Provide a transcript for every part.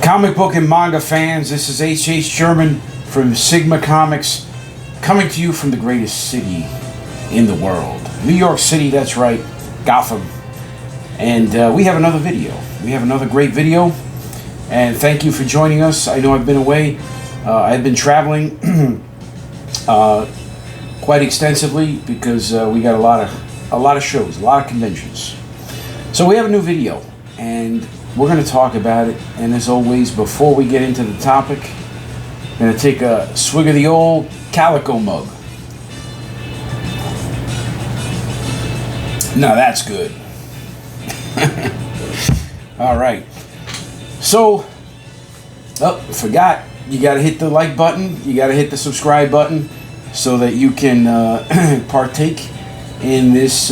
Comic book and manga fans, this is H.H. Sherman from Sigma Comics, coming to you from the greatest city in the world. New York City, that's right, Gotham. And we have another video. We have another great video. And thank you for joining us. I know I've been away. I've been traveling quite extensively because we got a lot of shows, a lot of conventions. So we have a new video, and we're going to talk about it. And as always, before we get into the topic, I'm going to take a swig of the old Calico mug. Now that's good. All right. So, forgot, you got to hit the like button. You got to hit the subscribe button so that you can partake in this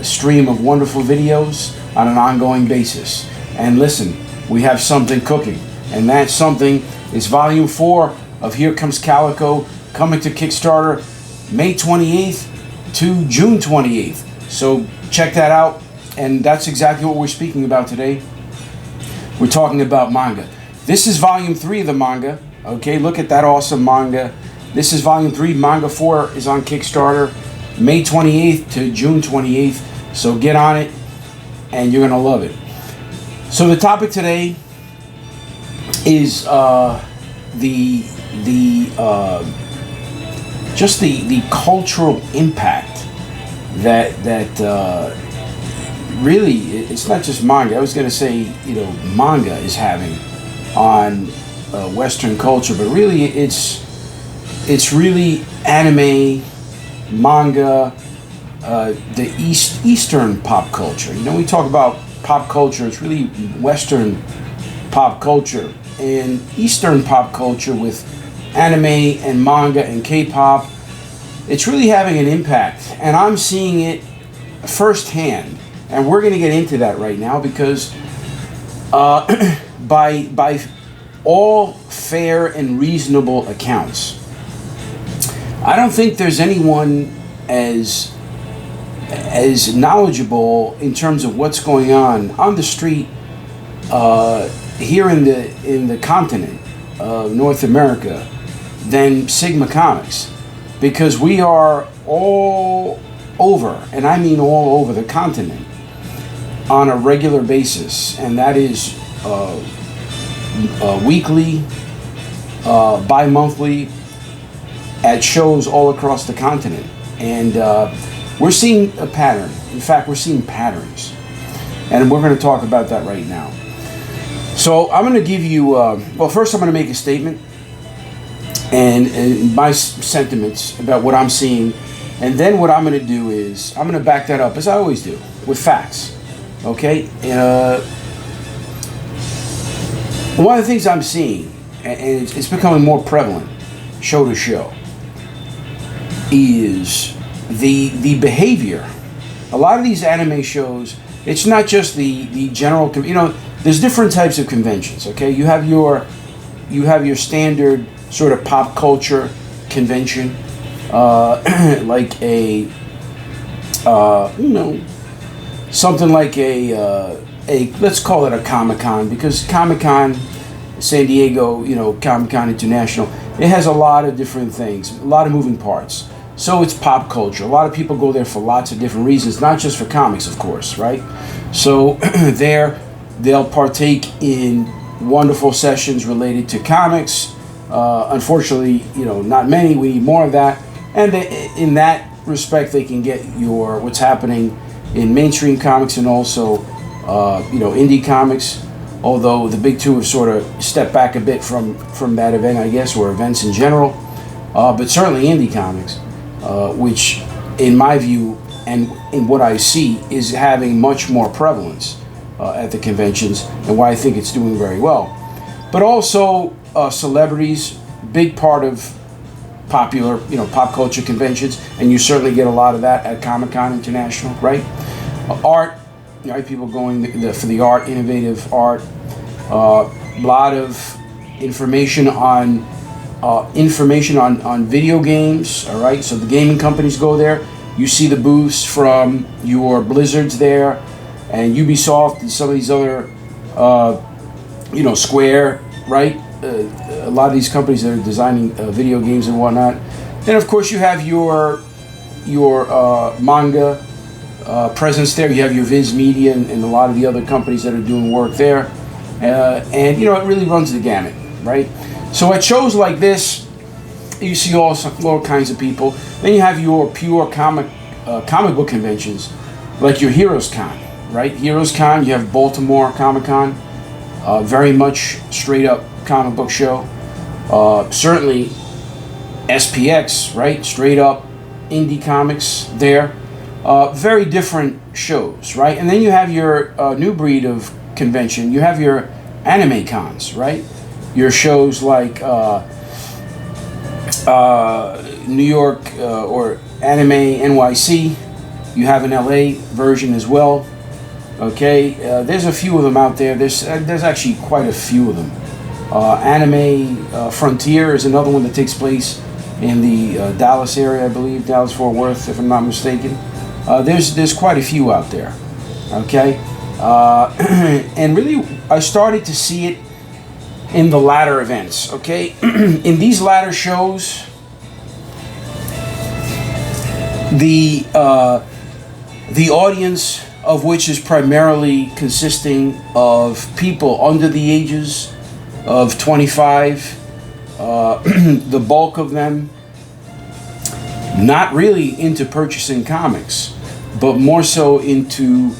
stream of wonderful videos on an ongoing basis. And listen, we have something cooking, and that something is Volume 4 of Here Comes Calico, coming to Kickstarter May 28th to June 28th. So check that out, and that's exactly what we're speaking about today. We're talking about manga. This is Volume 3 of the manga. Okay, look at that awesome manga. This is Volume 3. Manga 4 is on Kickstarter May 28th to June 28th. So get on it, and you're going to love it. So the topic today is just the cultural impact that really, it's not just manga. I was going to say, manga is having on Western culture, but really it's really anime, manga, the Eastern pop culture. We talk about pop culture, it's really Western pop culture, and Eastern pop culture with anime and manga and K-pop. It's really having an impact, and I'm seeing it firsthand. And we're going to get into that right now because by all fair and reasonable accounts, I don't think there's anyone as knowledgeable in terms of what's going on the street here in the continent of North America than Sigma Comics, because we are all over, and I mean all over the continent, on a regular basis, and that is weekly, bi-monthly, at shows all across the continent. And we're seeing a pattern. In fact, we're seeing patterns. And we're going to talk about that right now. So I'm going to give you, first I'm going to make a statement and my sentiments about what I'm seeing. And then what I'm going to do is, I'm going to back that up, as I always do, with facts. Okay? One of the things I'm seeing, and it's becoming more prevalent, show to show, is the behavior. A lot of these anime shows, it's not just the general, there's different types of conventions, okay? You have your standard sort of pop culture convention, like a something like a let's call it a Comic-Con, because Comic-Con San Diego, Comic-Con International, it has a lot of different things, a lot of moving parts. So it's pop culture. A lot of people go there for lots of different reasons, not just for comics, of course, right? So there they'll partake in wonderful sessions related to comics. Unfortunately, not many. We need more of that. And in that respect, they can get what's happening in mainstream comics and also, indie comics. Although the big two have sort of stepped back a bit from that event, I guess, or events in general. But certainly indie comics, which, in my view, and in what I see, is having much more prevalence at the conventions, and why I think it's doing very well. But also celebrities, big part of popular, pop culture conventions, and you certainly get a lot of that at Comic-Con International, right? Art, right? People going for the art, innovative art. A lot of information on video games. All right, so the gaming companies go there. You see the booths from your Blizzards there, and Ubisoft, and some of these other, Square, right? A lot of these companies that are designing video games and whatnot. And of course, you have your manga presence there. You have your Viz Media and a lot of the other companies that are doing work there. And you know, it really runs the gamut, right? So at shows like this, you see all kinds of people. Then you have your pure comic book conventions, like your Heroes Con, right? Heroes Con, you have Baltimore Comic Con, very much straight up comic book show. Certainly SPX, right? Straight up indie comics there. Very different shows, right? And then you have your new breed of convention. You have your anime cons, right? Your shows like New York or Anime NYC. You have an LA version as well. Okay, there's a few of them out there. There's actually quite a few of them. Anime Frontier is another one that takes place in the Dallas area, I believe, Dallas-Fort Worth, if I'm not mistaken. There's quite a few out there. Okay, and really, I started to see it in the latter events. Okay, in these latter shows, the audience of which is primarily consisting of people under the ages of 25, the bulk of them not really into purchasing comics, but more so into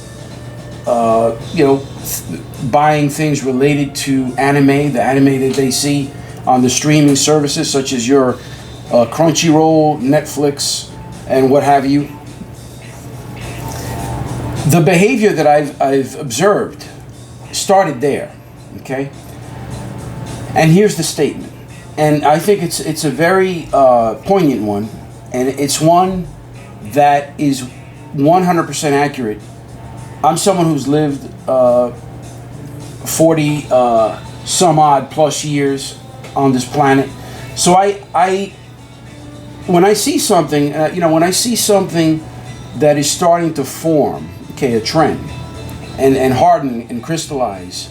buying things related to anime, the anime that they see on the streaming services such as your Crunchyroll, Netflix, and what have you. The behavior that I've observed started there, okay? And here's the statement, and I think it's a very poignant one, and it's one that is 100% accurate. I'm someone who's lived 40 some odd plus years on this planet, so I when I see something, when I see something that is starting to form, okay, a trend, and harden and crystallize,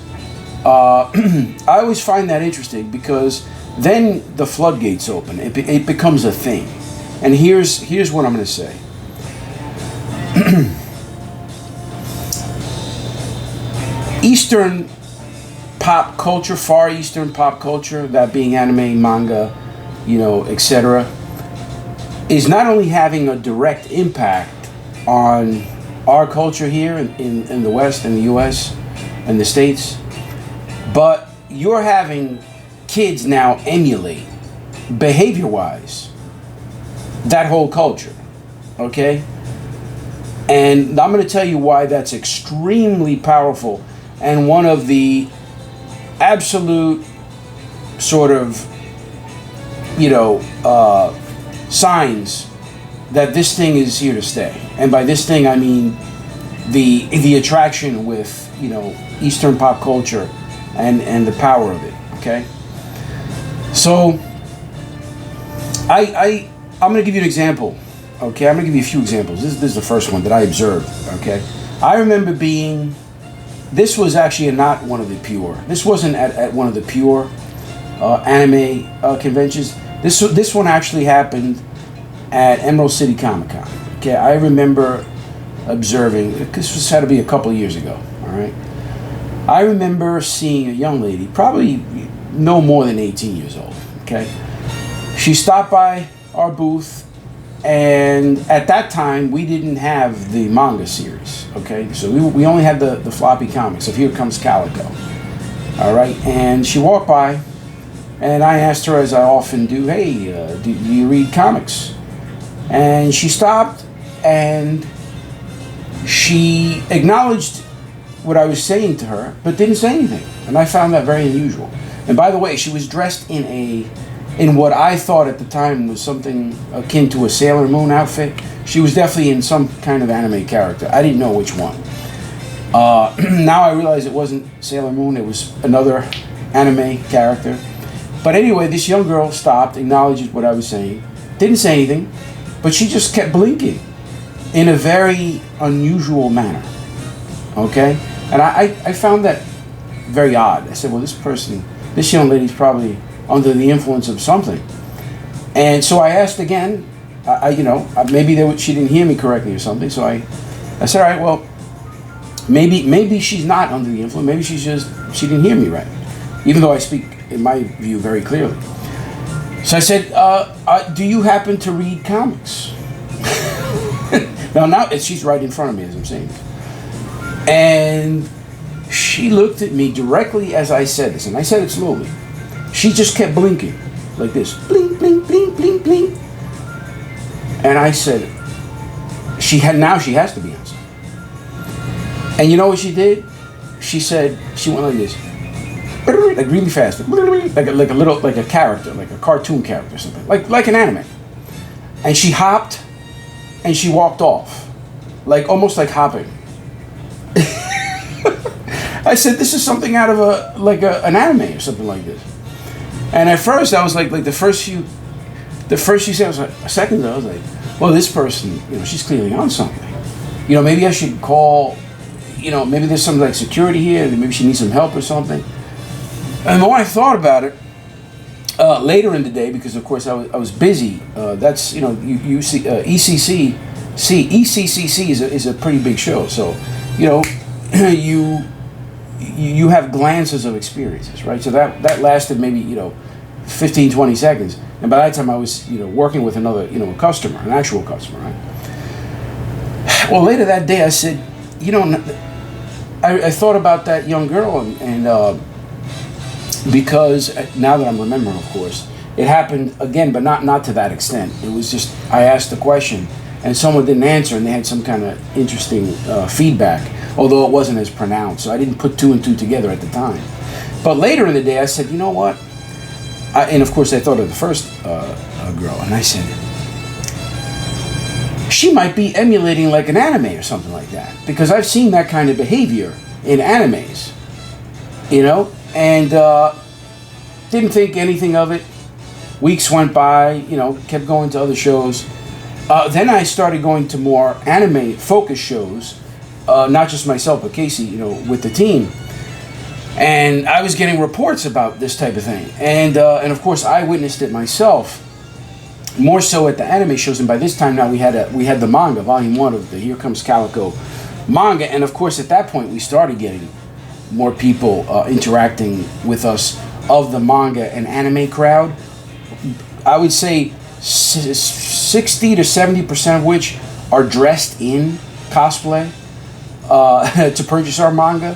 I always find that interesting, because then the floodgates open. It becomes a thing. And here's what I'm going to say. Eastern pop culture, Far Eastern pop culture, that being anime, manga, etc., is not only having a direct impact on our culture here in the West, in the US, and the States, but you're having kids now emulate, behavior-wise, that whole culture, okay? And I'm going to tell you why that's extremely powerful, and one of the absolute sort of, signs that this thing is here to stay. And by this thing, I mean the attraction with, Eastern pop culture and the power of it, okay? So, I'm going to give you an example, okay? I'm going to give you a few examples. This is the first one that I observed, okay? I remember this was actually not one of the pure. This wasn't at one of the pure anime conventions. This one actually happened at Emerald City Comic Con. Okay, I remember observing. This had to be a couple of years ago. All right, I remember seeing a young lady, probably no more than 18 years old. Okay, she stopped by our booth, and at that time we didn't have the manga series. Okay, so we only had the floppy comics of Here Comes Calico. All right, and she walked by, and I asked her, as I often do, "Hey, do you read comics?" And she stopped, and she acknowledged what I was saying to her, but didn't say anything. And I found that very unusual. And by the way, she was dressed in what I thought at the time was something akin to a Sailor Moon outfit. She was definitely in some kind of anime character. I didn't know which one. Now I realize it wasn't Sailor Moon, it was another anime character. But anyway, this young girl stopped, acknowledged what I was saying, didn't say anything, but she just kept blinking in a very unusual manner. Okay? And I found that very odd. I said, well, this person this young lady's probably under the influence of something. And so I asked again. Maybe she didn't hear me correctly or something. So I said, all right, well, maybe she's not under the influence. Maybe she didn't hear me right, even though I speak, in my view, very clearly. So I said, do you happen to read comics? Now she's right in front of me as I'm saying this. And she looked at me directly as I said this, and I said it slowly. She just kept blinking like this, blink, blink, blink, blink, blink. And I said, she has to be on something. And you know what she did? She went like this, like really fast, like a character, like a cartoon character or something, like an anime. And she hopped, and she walked off, almost like hopping. I said, this is something out of an anime or something like this. And at first I was like the first few seconds, I was like, well, this person, she's clearly on something. Maybe I should call, maybe there's some like security here, maybe she needs some help or something. And the more I thought about it, later in the day, because of course I was busy. That's you see ECCC is a pretty big show, so you have glances of experiences, right? So that lasted maybe 15, 20 seconds, and by that time I was working with another a customer, an actual customer, right? Well, later that day I said, I thought about that young girl, and because now that I'm remembering, of course, it happened again, but not to that extent. It was just I asked the question, and someone didn't answer, and they had some kind of interesting feedback, although it wasn't as pronounced. So I didn't put two and two together at the time. But later in the day, I said, you know what? And of course, I thought of the first girl, and I said, she might be emulating like an anime or something like that, because I've seen that kind of behavior in animes, and didn't think anything of it. Weeks went by, kept going to other shows. Then I started going to more anime focused shows, not just myself, but Casey, with the team. And I was getting reports about this type of thing. And of course, I witnessed it myself, more so at the anime shows. And by this time now, we had the manga, volume 1 of the Here Comes Calico manga. And of course, at that point, we started getting more people interacting with us of the manga and anime crowd. I would say 60 to 70% of which are dressed in cosplay to purchase our manga.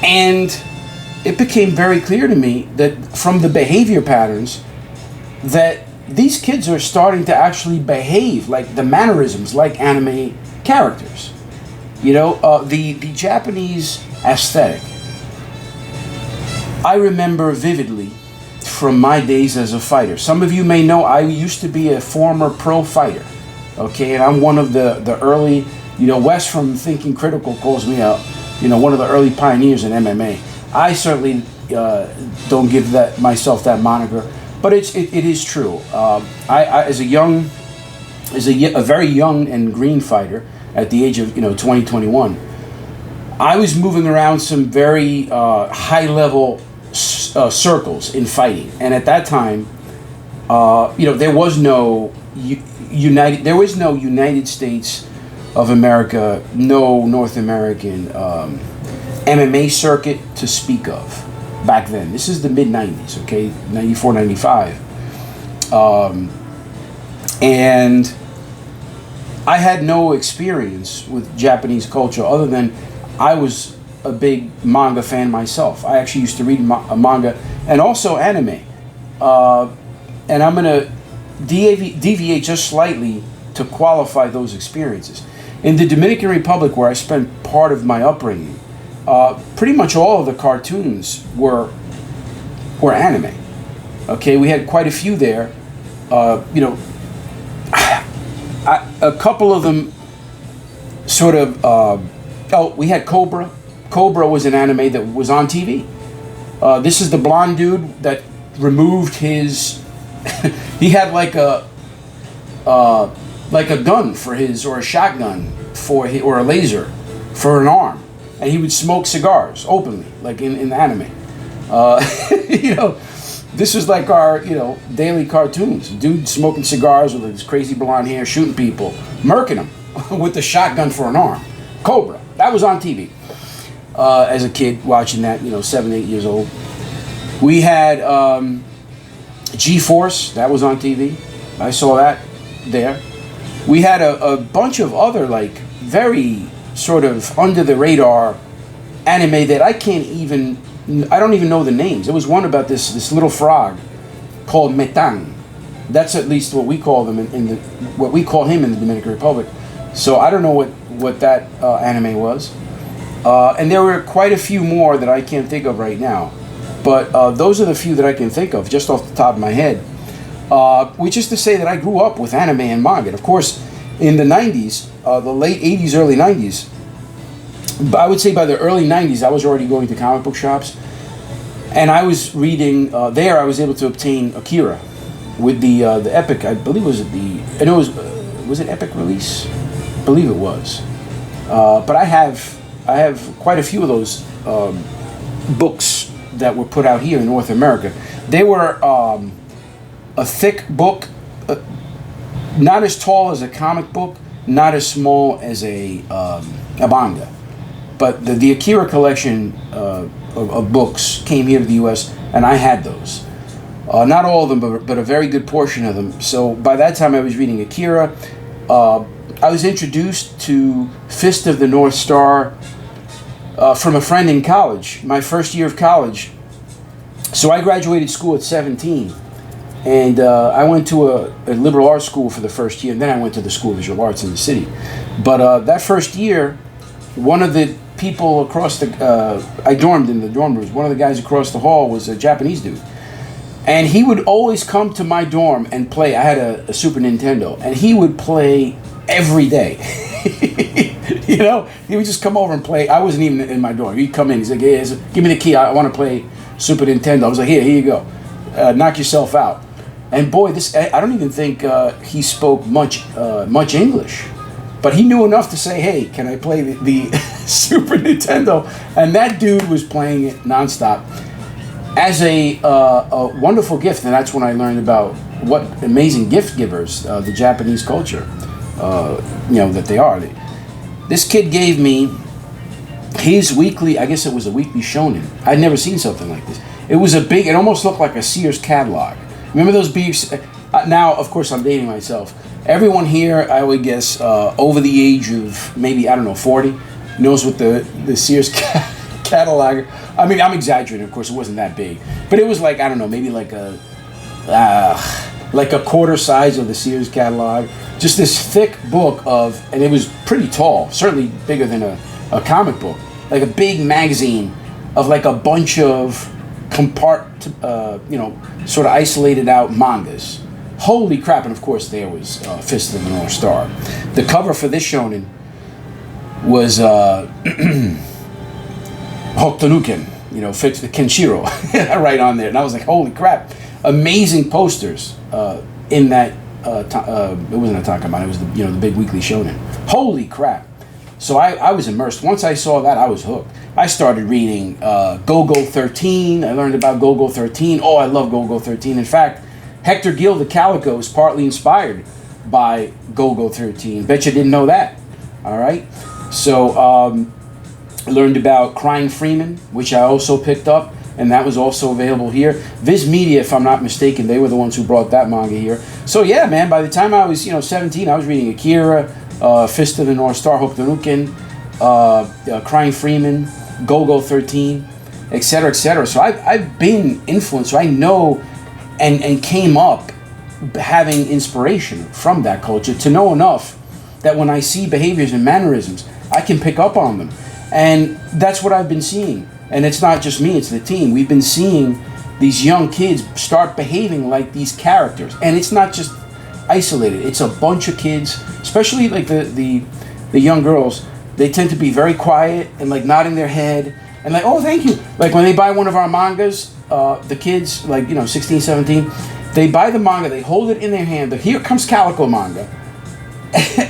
And it became very clear to me that from the behavior patterns that these kids are starting to actually behave like the mannerisms like anime characters. The Japanese aesthetic. I remember vividly from my days as a fighter. Some of you may know I used to be a former pro fighter. Okay, and I'm one of the early, Wes from Thinking Critical calls me one of the early pioneers in MMA. I certainly don't give myself that moniker, but it is true. I as a very young and green fighter at the age of 20, 21, I was moving around some very high level circles in fighting, and at that time, there was no United States of America, no North American MMA circuit to speak of back then. This is the mid-90s, okay, 94, 95. And I had no experience with Japanese culture other than I was a big manga fan myself. I actually used to read manga and also anime. And I'm going to deviate just slightly to qualify those experiences. In the Dominican Republic, where I spent part of my upbringing, pretty much all of the cartoons were anime. Okay, we had quite a few there. A couple of them sort of. We had Cobra. Cobra was an anime that was on TV. This is the blonde dude that removed his. He had like a gun for his, or a shotgun for his, or a laser for an arm. and he would smoke cigars openly, like in anime. You know, this was like our, you know, daily cartoons. Dude smoking cigars with his crazy blonde hair, shooting people, murking them with the shotgun for an arm. Cobra. That was on TV. As a kid watching that, you know, 7, 8 years old. We had G-Force. That was on TV. I saw that there. We had a bunch of other, like, very sort of under the radar anime that I don't even know the names. There was one about this little frog called Metang. That's at least what we call them what we call him in the Dominican Republic. So I don't know what that anime was. And there were quite a few more that I can't think of right now. But those are the few that I can think of just off the top of my head. Which is to say that I grew up with anime and manga. And of course, in the 90s, the late 80s, early 90s, I would say by the early 90s, I was already going to comic book shops. And I was reading, there I was able to obtain Akira with the Epic, I believe was it Epic release? I believe it was. But I have quite a few of those books that were put out here in North America. They were a thick book, not as tall as a comic book, not as small as a manga. But the Akira collection of books came here to the U.S., and I had those. Not all of them, but a very good portion of them. So by that time I was reading Akira. I was introduced to Fist of the North Star from a friend in college, my first year of college. So I graduated school at 17. And I went to a liberal arts school for the first year, and then I went to the School of Visual Arts in the city. But that first year, one of the people across I dormed in the dorm rooms, one of the guys across the hall was a Japanese dude. And he would always come to my dorm and play. I had a Super Nintendo, and he would play every day. You know, he would just come over and play. I wasn't even in my dorm. He'd come in, he's like, hey, give me the key, I want to play Super Nintendo. I was like, here you go. Knock yourself out. And boy, I don't even think he spoke much English. But he knew enough to say, hey, can I play the Super Nintendo? And that dude was playing it nonstop as a wonderful gift. And that's when I learned about what amazing gift givers the Japanese culture, that they are. This kid gave me his weekly, I guess it was a weekly shonen. I'd never seen something like this. It was it almost looked like a Sears catalog. Remember those beefs? Now, of course, I'm dating myself. Everyone here, I would guess, over the age of maybe, 40, knows what the Sears catalog. I mean, I'm exaggerating, of course, it wasn't that big. But it was like, maybe like a quarter size of the Sears catalog. Just this thick book and it was pretty tall, certainly bigger than a comic book. Like a big magazine of like a bunch of sort of isolated out mangas. Holy crap, and of course there was Fist of the North Star. The cover for this shonen was Hotonuken, fits the Kenshiro right on there. And I was like, holy crap. Amazing posters in that, it wasn't a Takamon, it was the big weekly shonen. Holy crap. So I was immersed. Once I saw that, I was hooked. I started reading Go-Go 13. I learned about Go-Go 13. Oh, I love Go-Go 13. In fact, Hector Gill the Calico is partly inspired by Go-Go 13. Bet you didn't know that. All right. So I learned about Crying Freeman, which I also picked up, and that was also available here. Viz Media, if I'm not mistaken, they were the ones who brought that manga here. So yeah, man, by the time I was 17, I was reading Akira, Fist of the North Star, Hokutonuken, Crying Freeman, Go-Go 13, etc., etc. So I've been influenced. So I know and came up having inspiration from that culture to know enough that when I see behaviors and mannerisms, I can pick up on them. And that's what I've been seeing. And it's not just me, it's the team. We've been seeing these young kids start behaving like these characters. And it's not just isolated. It's a bunch of kids, especially like the young girls. They tend to be very quiet and like nodding their head and like, oh, thank you. Like when they buy one of our mangas, the kids, 16, 17, they buy the manga, they hold it in their hand. The Here Comes Calico manga.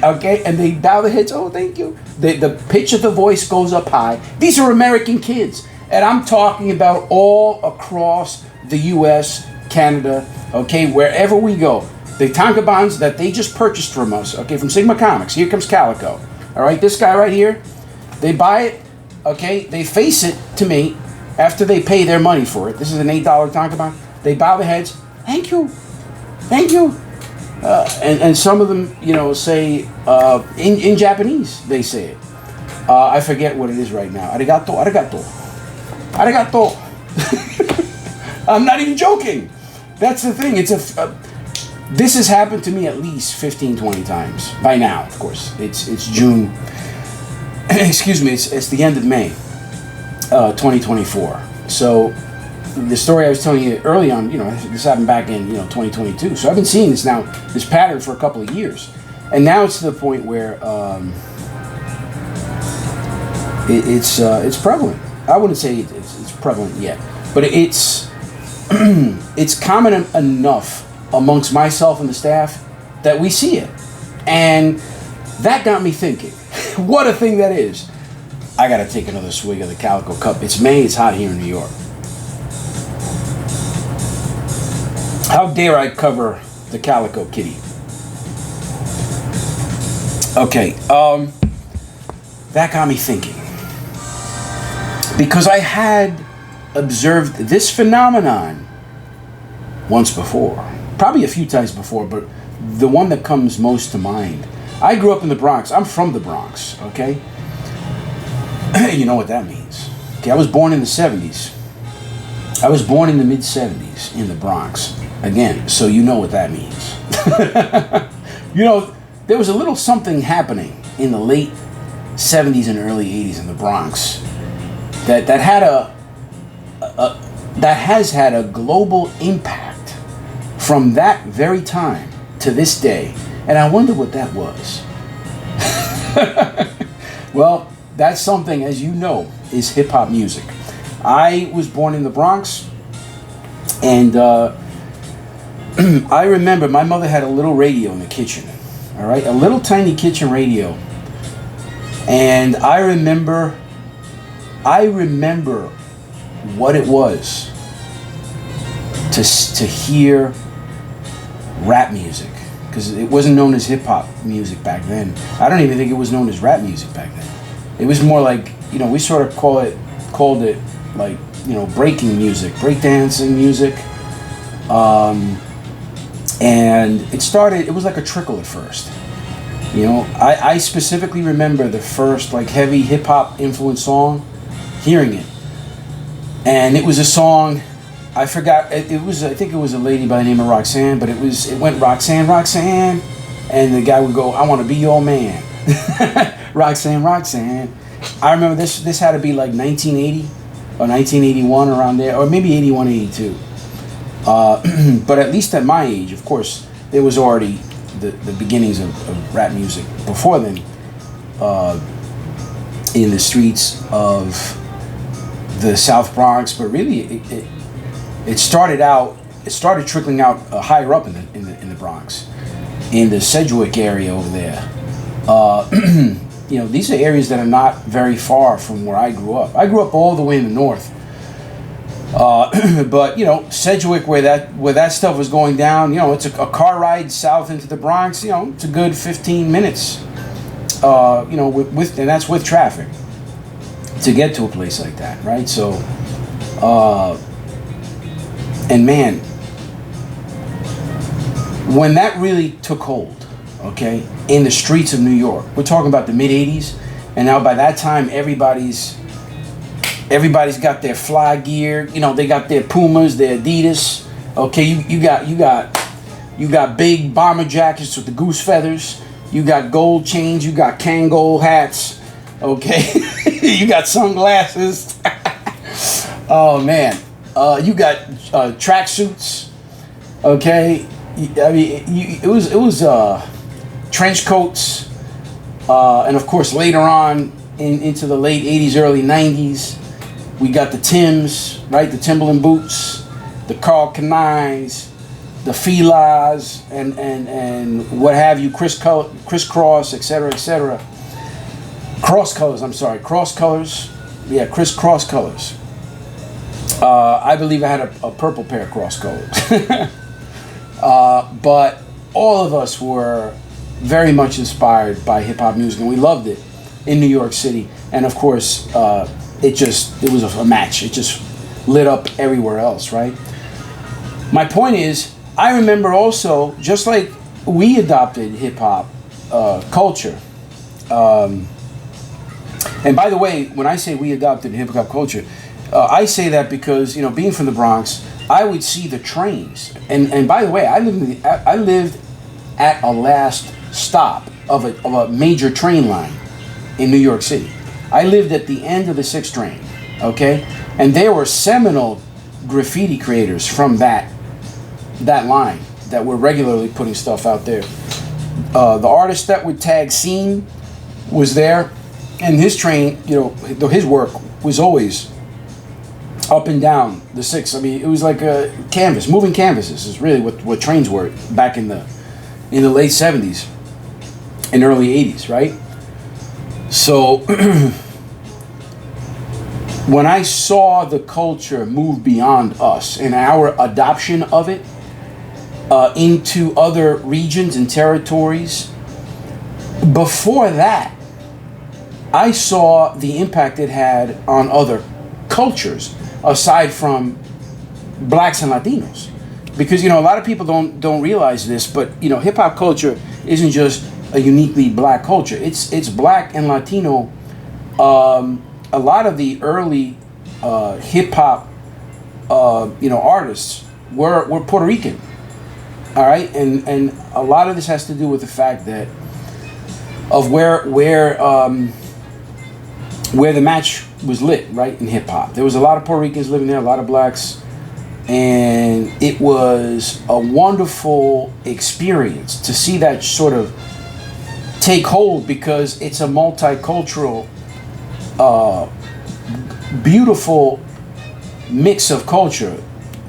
Okay, and they bow their heads. Oh, thank you. The pitch of the voice goes up high. These are American kids, and I'm talking about all across the U.S., Canada. Okay, wherever we go, the tankobons that they just purchased from us. Okay, from Sigma Comics. Here comes Calico. All right, this guy right here. They buy it. Okay, they face it to me after they pay their money for it. This is an $8 tankobon. They bow their heads. Thank you, thank you. And some of them, say in Japanese, they say it. I forget what it is right now. Arigato, arigato, arigato. I'm not even joking. That's the thing. This has happened to me at least 15, 20 times by now. Of course, it's June. Excuse me. It's the end of May, 2024. So. The story I was telling you early on, this happened back in 2022. So I've been seeing this pattern for a couple of years, and now it's to the point where it's prevalent. I wouldn't say it's prevalent yet, but it's it's common enough amongst myself and the staff that we see it, and that got me thinking, what a thing that is. I got to take another swig of the Calico Cup. It's May. It's hot here in New York. How dare I cover the Calico Kitty? Okay, that got me thinking. Because I had observed this phenomenon once before. Probably a few times before, but the one that comes most to mind. I grew up in the Bronx. I'm from the Bronx, okay? You know what that means. Okay, I was born in the 70s. I was born in the mid-70s in the Bronx. Again, so you know what that means. There was a little something happening in the late 70s and early 80s in the Bronx that has had a global impact from that very time to this day. And I wonder what that was. Well, that's something, as you know, is hip-hop music. I was born in the Bronx, and I remember my mother had a little radio in the kitchen, all right? A little tiny kitchen radio. And I remember what it was to hear rap music, because it wasn't known as hip-hop music back then. I don't even think it was known as rap music back then. It was more like, we sort of called it like, breaking music, breakdancing music. And it was like a trickle at first. I specifically remember the first like heavy hip hop influenced song, hearing it. And it was a song, I forgot, I think it was a lady by the name of Roxanne, but it went Roxanne, Roxanne, and the guy would go, I want to be your man. Roxanne, Roxanne. I remember this had to be like 1980 or 1981, around there, or maybe 81, 82. But at least at my age, of course, there was already the beginnings of rap music before then, in the streets of the South Bronx. But really, it started trickling out higher up in the Bronx, in the Sedgwick area over there. These are areas that are not very far from where I grew up. I grew up all the way in the north. But Sedgwick, where that stuff was going down, it's a car ride south into the Bronx. It's a good 15 minutes. And that's with traffic to get to a place like that, right? So, and man, when that really took hold, okay, in the streets of New York, we're talking about the mid '80s, and now by that time everybody's got their fly gear. They got their Pumas, their Adidas. Okay, you got big bomber jackets with the goose feathers. You got gold chains. You got Kangol hats. Okay, you got sunglasses. Oh man, you got track suits. Okay, it was trench coats, and of course later on into the late '80s, early '90s. We got the Timbs, right? The Timberland boots, the Carl Canines, the Filas and what have you, crisscross, etc., etc. Cross colors. I'm sorry, cross colors. Yeah, crisscross colors. I believe I had a purple pair of cross colors. But all of us were very much inspired by hip hop music, and we loved it in New York City. And of course, it was a match. It just lit up everywhere else, right? My point is, I remember also, just like we adopted hip hop culture. And by the way, when I say we adopted hip hop culture, I say that because, being from the Bronx, I would see the trains. And by the way, I lived at a last stop of a major train line in New York City. I lived at the end of the 6th train, okay? And there were seminal graffiti creators from that line that were regularly putting stuff out there. The artist that would tag Scene was there, and his train, his work was always up and down the 6. I mean, it was like a canvas, moving canvases is really what trains were back in the late 70s and early 80s, right? So when I saw the culture move beyond us and our adoption of it into other regions and territories, before that, I saw the impact it had on other cultures aside from blacks and Latinos. Because, a lot of people don't realize this, but, hip hop culture isn't just a uniquely black culture. It's black and Latino. A lot of the early hip hop, artists were Puerto Rican. All right, and a lot of this has to do with the fact that of where the match was lit, right, in hip hop. There was a lot of Puerto Ricans living there, a lot of blacks, and it was a wonderful experience to see that sort of take hold, because it's a multicultural, beautiful mix of culture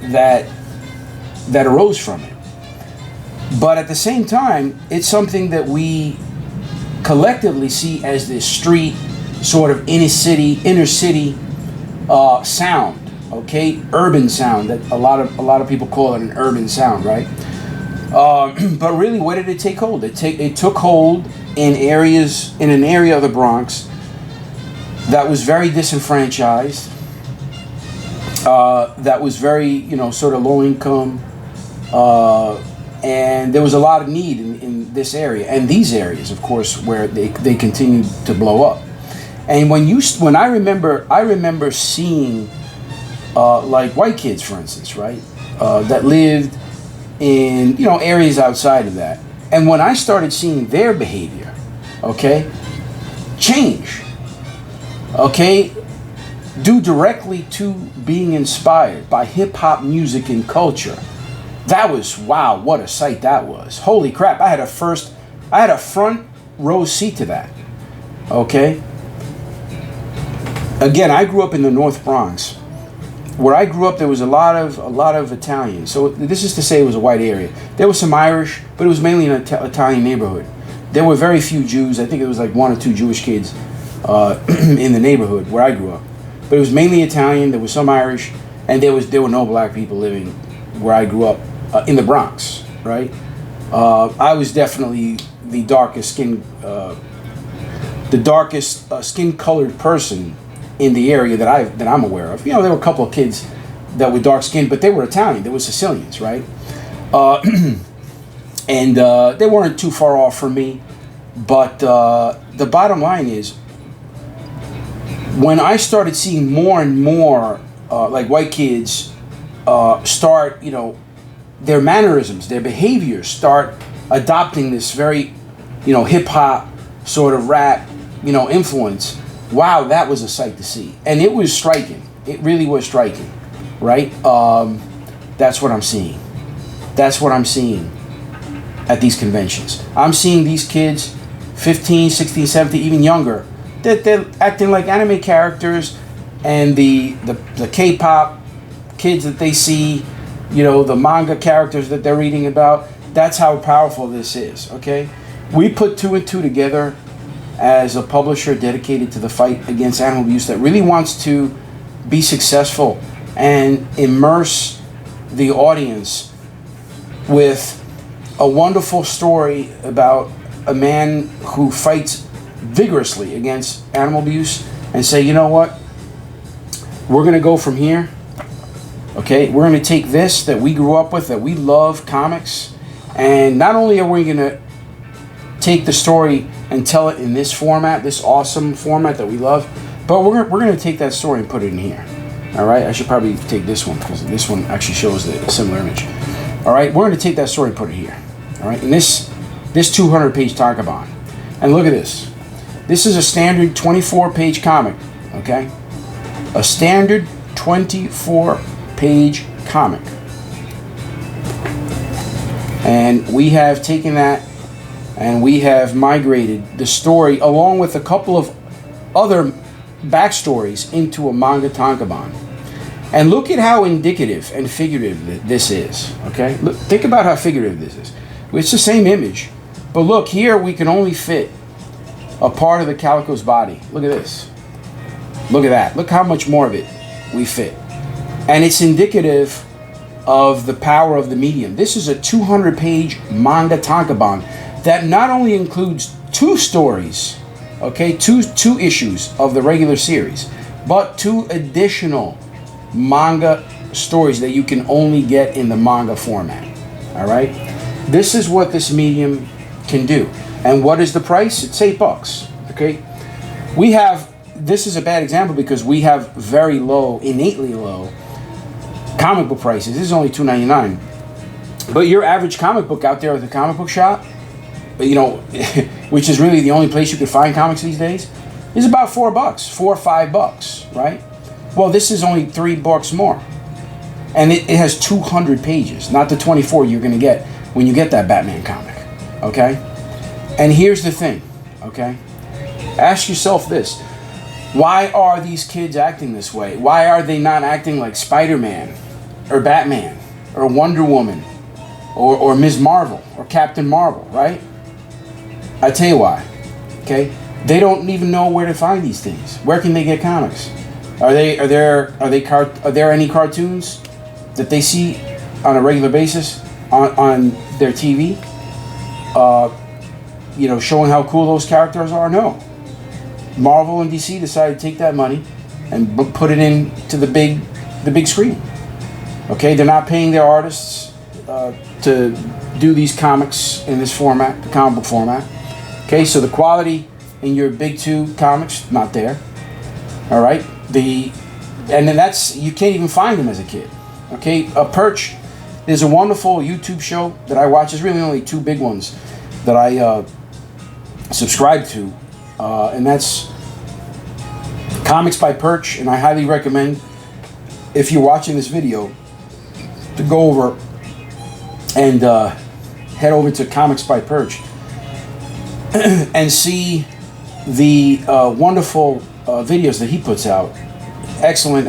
that arose from it. But at the same time, it's something that we collectively see as this street sort of inner city sound, okay, urban sound, that a lot of people call it an urban sound, right? But really, where did it take hold? It took hold in an area of the Bronx that was very disenfranchised, that was very, sort of low income, and there was a lot of need in this area and these areas, of course, where they continued to blow up. And when I remember seeing like white kids, for instance, right, that lived in areas outside of that, and when I started seeing their behavior, okay, change, okay, due directly to being inspired by hip hop music and culture, that was, wow, what a sight that was. Holy crap, I had a front row seat to that, okay. Again, I grew up in the North Bronx. Where I grew up, there was a lot of Italians. So this is to say it was a white area. There was some Irish, but it was mainly an Italian neighborhood. There were very few Jews. I think it was like 1 or 2 Jewish kids in the neighborhood where I grew up. But it was mainly Italian. There was some Irish, and there were no black people living where I grew up in the Bronx. Right? I was definitely the darkest skin-colored person in the area that I'm aware of. There were a couple of kids that were dark skinned, but they were Italian. They were Sicilians, right? And they weren't too far off from me. But the bottom line is, when I started seeing more and more like white kids start, their mannerisms, their behaviors start adopting this very, hip hop sort of rap, influence. Wow, that was a sight to see. And it was striking. It really was striking, right? That's what I'm seeing. That's what I'm seeing at these conventions. I'm seeing these kids, 15, 16, 17, even younger, they're acting like anime characters, and the K-pop kids that they see, the manga characters that they're reading about. That's how powerful this is, okay? We put two and two together as a publisher dedicated to the fight against animal abuse that really wants to be successful and immerse the audience with a wonderful story about a man who fights vigorously against animal abuse and say, you know what? We're going to go from here. Okay, we're going to take this that we grew up with, that we love, comics, and not only are we going to take the story and tell it in this format, this awesome format that we love, but we're going to take that story and put it in here. All right, I should probably take this one because this one actually shows the similar image. All right, we're going to take that story and put it here. All right, and this 200-page tankobon. And look at this. This is a standard 24-page comic, okay? A standard 24-page comic. And we have taken that and we have migrated the story along with a couple of other backstories into a manga tankobon. And look at how indicative and figurative this is, okay? Look, think about how figurative this is. It's the same image, but look, here we can only fit a part of the calico's body. Look at this. Look at that. Look how much more of it we fit. And it's indicative of the power of the medium. This is a 200-page manga tankobon that not only includes 2 stories, okay, two issues of the regular series, but 2 additional manga stories that you can only get in the manga format. All right, this is what this medium can do. And what is the price? It's $8. Okay, we have, this is a bad example because we have very low, innately low comic book prices. This is only $2.99. But your average comic book out there at the comic book shop, which is really the only place you can find comics these days, is about $4, $4 or $5, right? Well, this is only $3 more. And it has 200 pages, not the 24 you're going to get when you get that Batman comic, okay? And here's the thing, okay? Ask yourself this. Why are these kids acting this way? Why are they not acting like Spider-Man or Batman or Wonder Woman or Ms. Marvel or Captain Marvel, right? I tell you why, okay? They don't even know where to find these things. Where can they get comics? Are there any cartoons that they see on a regular basis on their TV? Showing how cool those characters are? No. Marvel and DC decided to take that money and put it into the big screen. Okay, they're not paying their artists to do these comics in this format, the comic book format. Okay, so the quality in your big 2 comics not there. All right, and then you can't even find them as a kid. Okay, Perch. There's a wonderful YouTube show that I watch. There's really only 2 big ones that I subscribe to, and that's Comics by Perch. And I highly recommend, if you're watching this video, to go over and head over to Comics by Perch and see the wonderful videos that he puts out. Excellent.